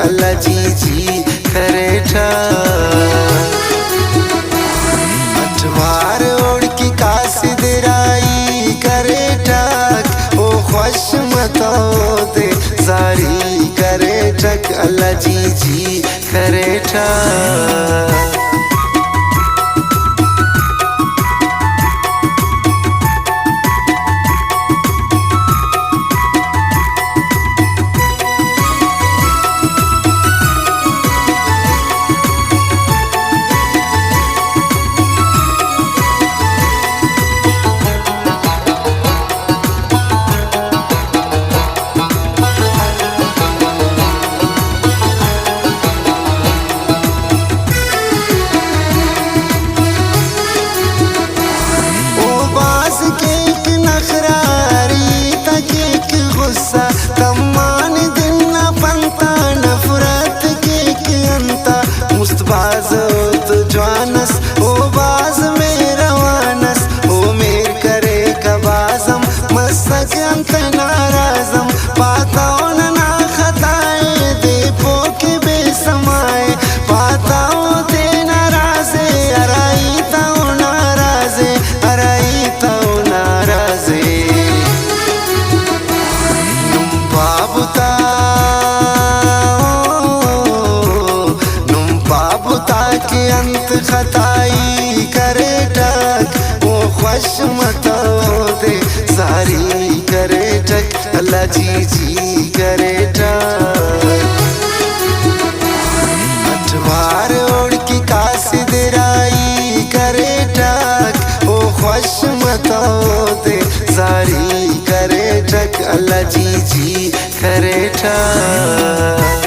अल्लाह जी करे अठवार ओढ़ की कासिद राई करे ठक ओ खुश मतो दे जारी करे ठक अल्लाह जी करे ठक। बाज़ोत जवानस ओ बाज में रवानस ओ मेर करे कबाजम मस्तक अंत नाराजम पाताओ ना खताए दे पोके बेसमाए पाताओ दे नाराजे अराई ताओ नाराजे अराई ताओ नाराजे नुम बाबुता के अंत खताई करे ठक ओ खुश मतो दे सारी करे ठक अल्लाह जी करे ठक। अठवार ओढ़ की कासिद राई करे ठक ओ खुश मतो दे सारी करे ठक अल्लाह जी करे ठक।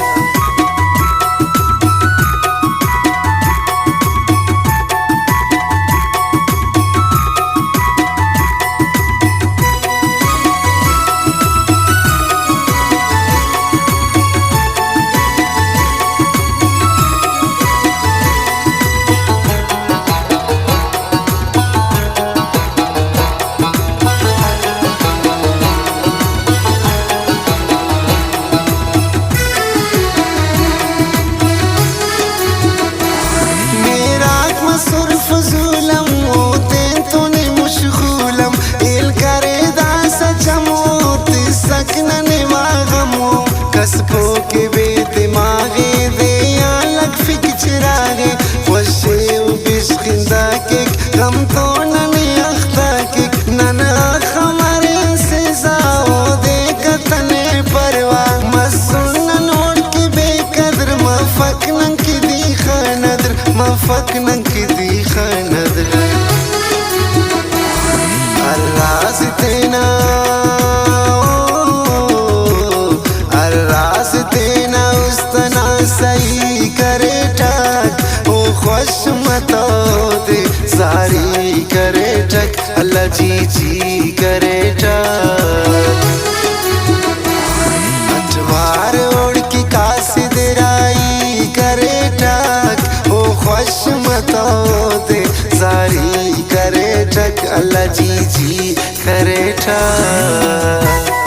कसबो के बेदिमागे दे अलग फिक चिरागे वशे बिस्खिंदा के कम तो नने अख्ता के नना खमारे से जाओ दे कतने परवा मसुन नोट की बेकदर मफकन की दी खनदर मफकन की दी खनदर अल्लाह से तेना सही करे ठक ओ खुश मतो दे सारी करे ठक अल्लाह जी करे ठक। अठवार ओढ़ की कासिद राई करे ठक ओ खुश मतो दे सारी करे ठक अल्लाह जी करे ठक।